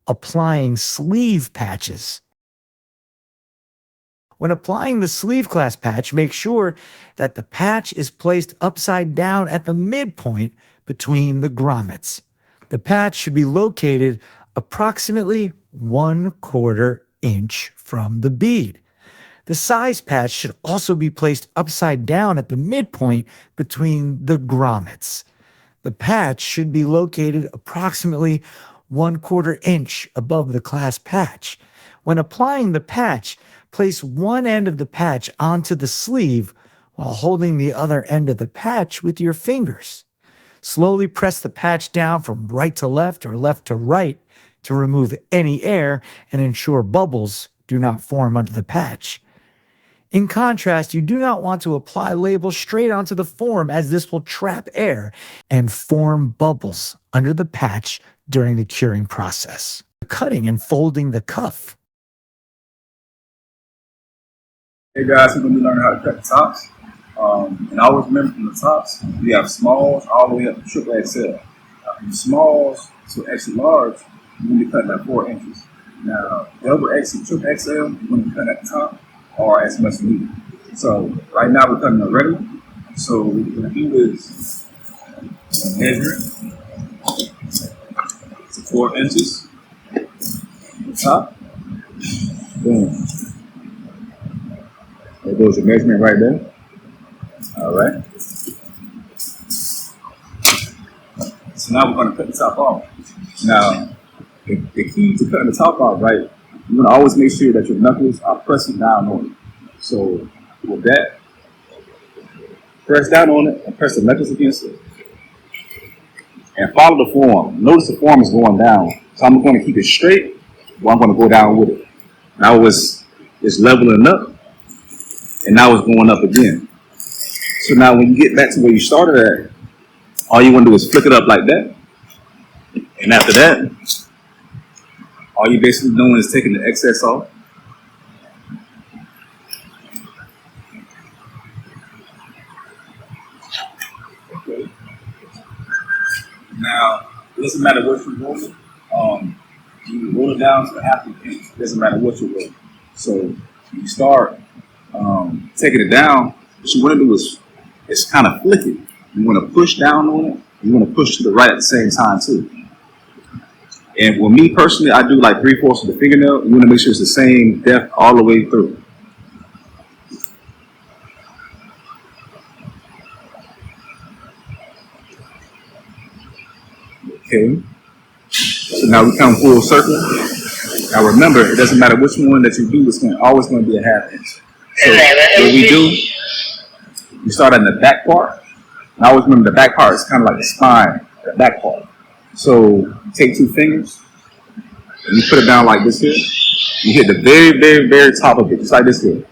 applying sleeve patches. When applying the sleeve class patch, make sure that the patch is placed upside down at the midpoint between the grommets. The patch should be located approximately 1/4 inch from the bead. The size patch should also be placed upside down at the midpoint between the grommets. The patch should be located approximately 1/4 inch above the class patch. When applying the patch, place one end of the patch onto the sleeve while holding the other end of the patch with your fingers. Slowly press the patch down from right to left or left to right to remove any air and ensure bubbles do not form under the patch. In contrast, you do not want to apply labels straight onto the form, as this will trap air and form bubbles under the patch during the curing process. Cutting and folding the cuff. Hey guys, we're going to be learning how to cut the tops. And always remember, from the tops, we have smalls all the way up to triple XL. From smalls to extra large, you're going to be cutting at 4 inches. Now, double X and triple XL, you're going to be cutting at the top or as much as needed. So right now we're cutting it regular. So what we're going to do is measure it to 4 inches. The top, boom. There goes the measurement right there. All right. So now we're going to cut the top off. Now, the key to cutting the top off, right, you're going to always make sure that your knuckles are pressing down on it. So with that, press down on it and press the knuckles against it. And follow the form. Notice the form is going down. So I'm going to keep it straight, but I'm going to go down with it. Now it's leveling up, and now it's going up again. So now when you get back to where you started at, all you want to do is flick it up like that. And after that, all you're basically doing is taking the excess off. Okay. Now, it doesn't matter what you're rolling. You can roll it down to a half an inch. It doesn't matter what you're rolling. So you start taking it down. What you want to do is it's kind of flick it. You want to push down on it. You want to push to the right at the same time too. And with me personally, I do like 3/4 of the fingernail. You want to make sure it's the same depth all the way through. Okay. So now we come full circle. Now remember, it doesn't matter which one that you do, it's always going to be a half inch. So what we do, we start on the back part. And I always remember the back part is kind of like the spine, the back part. So you take 2 fingers and you put it down like this here. You hit the very, very, very top of it, just like this here.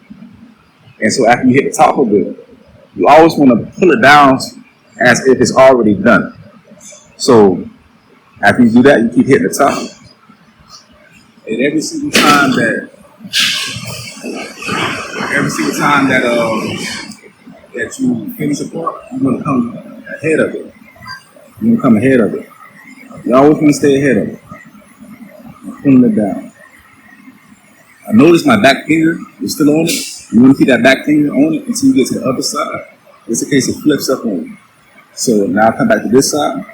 And so after you hit the top of it, you always want to pull it down as if it's already done. So after you do that, you keep hitting the top. And every single time that you finish a part, you're going to come ahead of it. You're going to come ahead of it. You always want to stay ahead of it. I'm pulling it down. I notice my back finger is still on it. You want to keep that back finger on it until you get to the other side. Just in case it flips up on you. So now I come back to this side.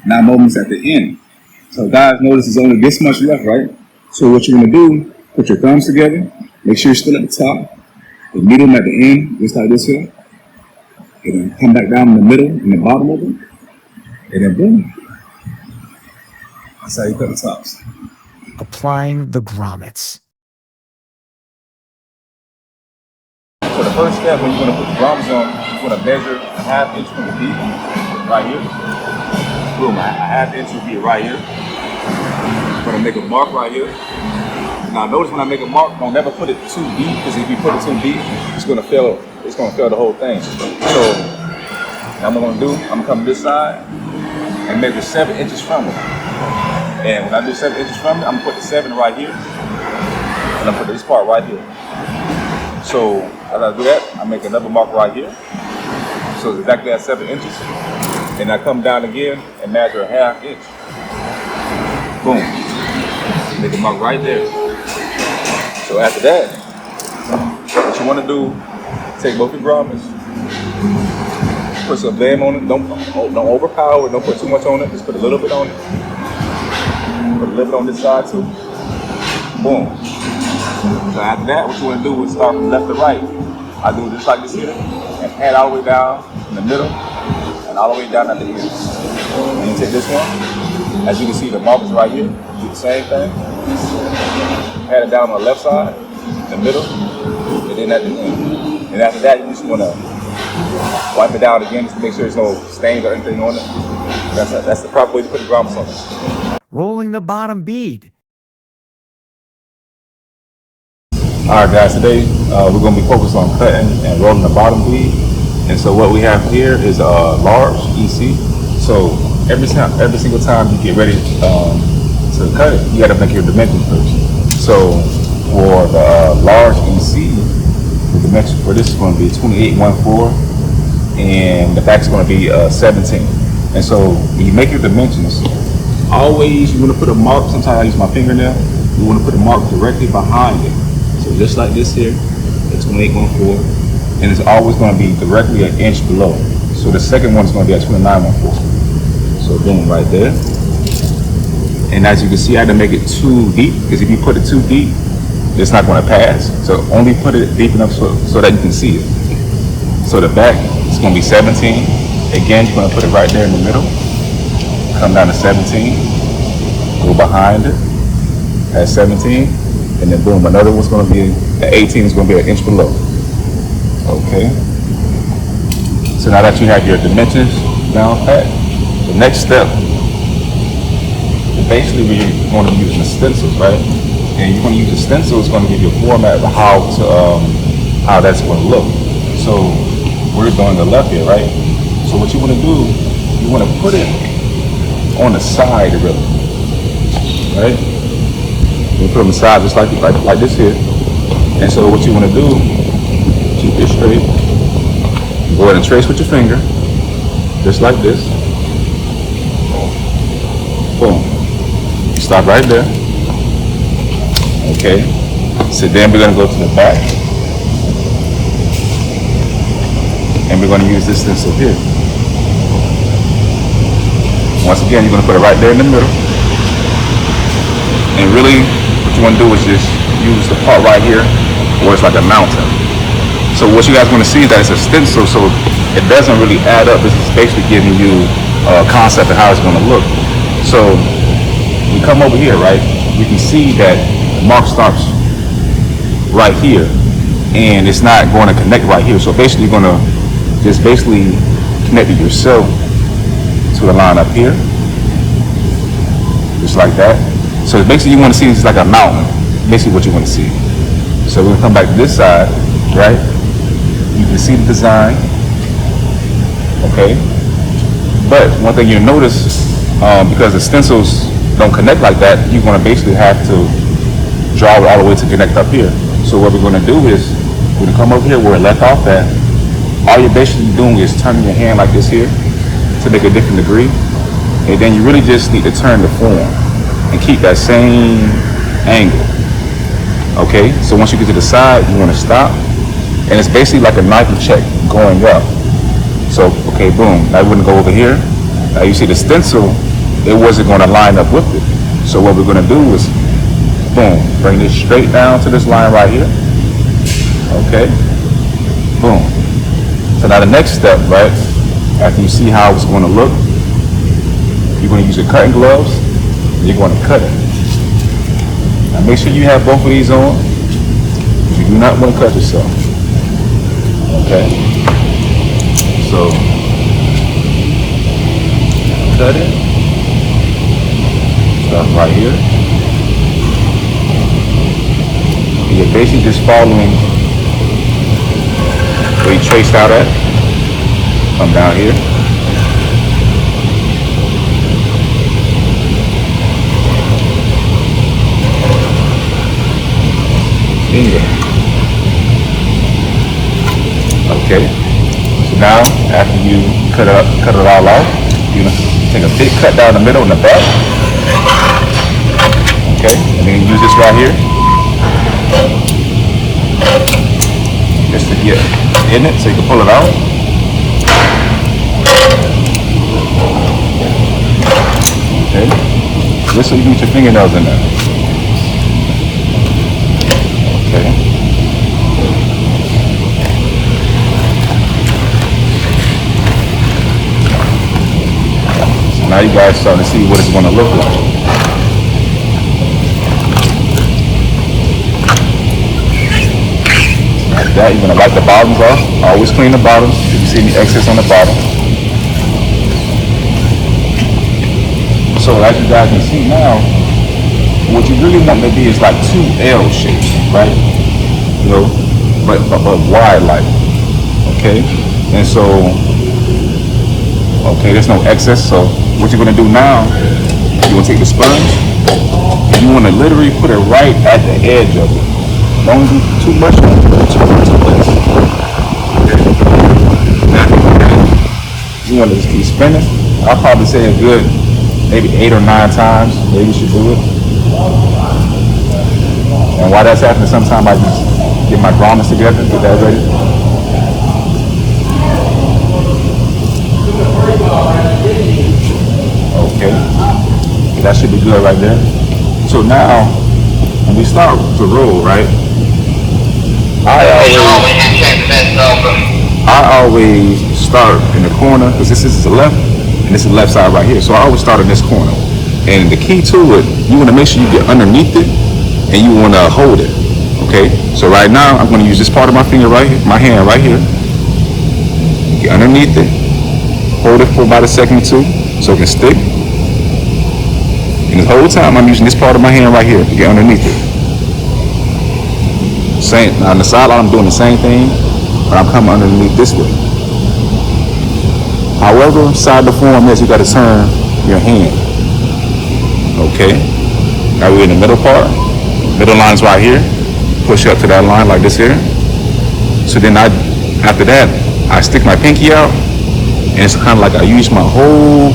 Now I'm almost at the end. So guys, notice there's only this much left, right? So what you're going to do, put your thumbs together. Make sure you're still at the top. The middle at the end, just like this here. And then come back down in the middle, in the bottom of it. And then boom. That's how you cut the tops. Applying the grommets. So the first step when you're going to put the grommets on, you're going to measure a half inch from the bead, right here. Boom, a half inch will be right here. I'm going to make a mark right here. Now notice when I make a mark, don't never put it too deep, because if you put it too deep, it's going to fail the whole thing. So now what I'm going to do, I'm going to come to this side and measure 7 inches from it. And when I do 7 inches from it, I'm going to put the 7 right here. And I'm going to put this part right here. So as I do that, I make another mark right here. So it's exactly at 7 inches. And I come down again and measure a half inch. Boom. Make a mark right there. So after that, what you want to do, take both your grommets, put some blame on it. Don't overpower it. Don't put too much on it. Just put a little bit on it. Put a little bit on this side too. Boom. So after that, what you want to do is start from left to right. I do it just like this here, and head all the way down in the middle, and all the way down at the end. And you take this one. As you can see, the mark is right here. Do the same thing. Head it down on the left side, the middle, and then at the end. And after that, you just want to wipe it down again just to make sure there's no stains or anything on it. That's the proper way to put the grommets on it. Rolling the bottom bead. All right, guys, today we're going to be focused on cutting and rolling the bottom bead. And so what we have here is a large EC. So every single time you get ready to cut it, you got to make your dimensions first. So for the large EC, the dimension for this is going to be 2814, and the back is going to be 17. And so when you make your dimensions, always you want to put a mark. Sometimes I use my fingernail. You want to put a mark directly behind it. So just like this here, the 2814, and it's always going to be directly an inch below. So the second one is going to be at 2914. So boom, right there. And as you can see, I had to make it too deep, because if you put it too deep, it's not going to pass. So only put it deep enough so that you can see it. So the back is going to be 17. Again, you're going to put it right there in the middle. Come down to 17. Go behind it at 17. And then boom, another one's going to be, the 18 is going to be an inch below. Okay. So now that you have your dimensions down pat, the next step, basically we're going to be using the stencils, right? And you're going to use the stencil, it's going to give you a format of how that's going to look. So we're doing the left here, right? So what you want to do, you want to put it on the side, really, right? You put it on the side just like this here. And so what you want to do, keep it straight. Go ahead and trace with your finger, just like this. Boom. Stop right there. Okay. So then we're going to go to the back. And we're going to use this stencil here. Once again, you're going to put it right there in the middle. And really, what you want to do is just use the part right here where it's like a mountain. So what you guys want to see is that it's a stencil, so it doesn't really add up. This is basically giving you a concept of how it's going to look. So we come over here, right? You can see that the mark starts right here, and it's not going to connect right here. So basically, you're going to just basically connect it yourself to the line up here, just like that. So basically, you want to see it's like a mountain. Basically, what you want to see. So we're gonna come back to this side, right? You can see the design, okay? But one thing you'll notice, because the stencils don't connect like that, you're gonna basically have to draw it all the way to connect up here. So what we're gonna do is, we're gonna come over here where it left off at. All you're basically doing is turning your hand like this here to make a different degree. And then you really just need to turn the form and keep that same angle. Okay, so once you get to the side, you want to stop, and it's basically like a knife check going up. So, okay, boom, now we're going to go over here. Now you see the stencil, it wasn't going to line up with it. So what we're going to do is, boom, bring this straight down to this line right here. Okay, boom. So now the next step, right, after you see how it's going to look, you're going to use your cutting gloves, and you're going to cut it. Now make sure you have both of these on. You do not want to cut yourself. Okay. So cut it. Start right here. And you're basically just following where you traced out at. Come down here. Bingo. Okay. So now, after you cut it all off, you're gonna take a big cut down the middle in the back. Okay, and then use this right here just to get in it so you can pull it out. Okay, just so you can get your fingernails in there. Okay. So now you guys starting to see what it's going to look like. Like that, you're going to wipe the bottoms off. Always clean the bottoms if you see any excess on the bottom. So as you guys can see now, what you really want to be is like two L shapes, right? You know, but wide like, okay? And so, okay, there's no excess. So what you're gonna do now, you're gonna take the sponge and you wanna literally put it right at the edge of it. Don't do too much, don't do too less. Okay. Now, you wanna just keep spinning. I'll probably say a good maybe 8 or 9 times, maybe you should do it. And while that's happening, sometimes I just get my grommets together, get that ready. Okay, that should be good right there. So now, when we start to roll, right, I always start in the corner, because this is the left, and this is the left side right here. So I always start in this corner. And the key to it, you want to make sure you get underneath it, and you want to hold it. Okay, so right now I'm going to use this part of my finger right here, my hand right here. Get underneath it, hold it for about a second or two so it can stick. And the whole time I'm using this part of my hand right here to get underneath it. Same on the sideline, I'm doing the same thing, but I'm coming underneath this way. However side the form is, you got to turn your hand. Okay, now we're in the middle part. Middle line's right here. Push up to that line like this here. So then after that, I stick my pinky out, and it's kind of like I use my whole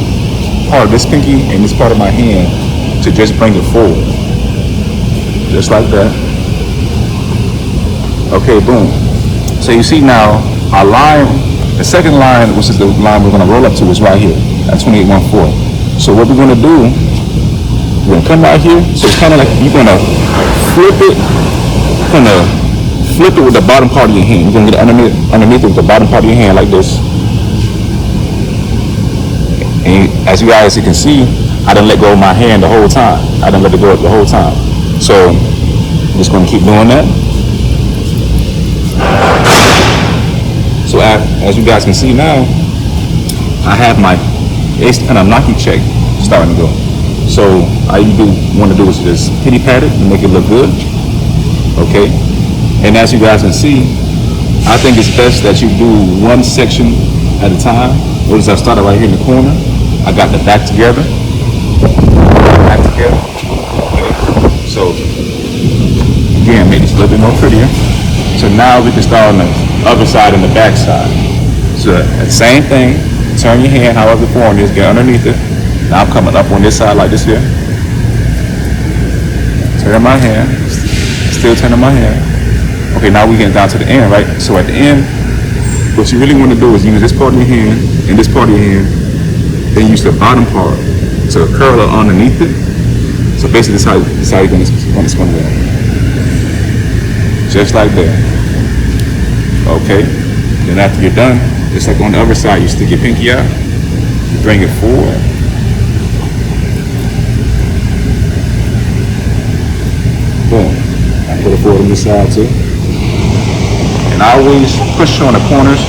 part of this pinky and this part of my hand to just bring it forward. Just like that. Okay, boom. So you see now, our line, the second line, which is the line we're gonna roll up to, is right here at 2814. So what we're gonna do, we're gonna come right here. So it's kind of like you're gonna flip it, with the bottom part of your hand. You're gonna get underneath it with the bottom part of your hand like this. And as you guys can see, I didn't let go of my hand the whole time. I didn't let it go the whole time. So I'm just gonna keep doing that. So as you guys can see now, I have my ace kind of knocky check starting to go. So all you want to do is just pity pat it and make it look good. Okay. And as you guys can see, I think it's best that you do one section at a time. Notice I started right here in the corner. I got the back together. Okay. So again, make this a little bit more prettier. So now we can start on the other side and the back side. So the same thing, turn your hand however the form is, get underneath it. Now I'm coming up on this side like this here. Turn my hand, still turning my hand. Okay, now we're getting down to the end, right? So at the end, what you really want to do is use this part of your hand and this part of your hand, then use the bottom part to curl it underneath it. So basically this is how you're going to go. Just like that. Okay, then after you're done, just like on the other side, you stick your pinky out, you bring it forward. Boom. I put it forward on this side too. And I always push on the corners.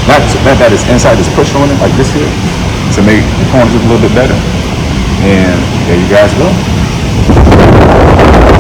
That is inside, just push on it like this here to make the corners look a little bit better. And there you guys go.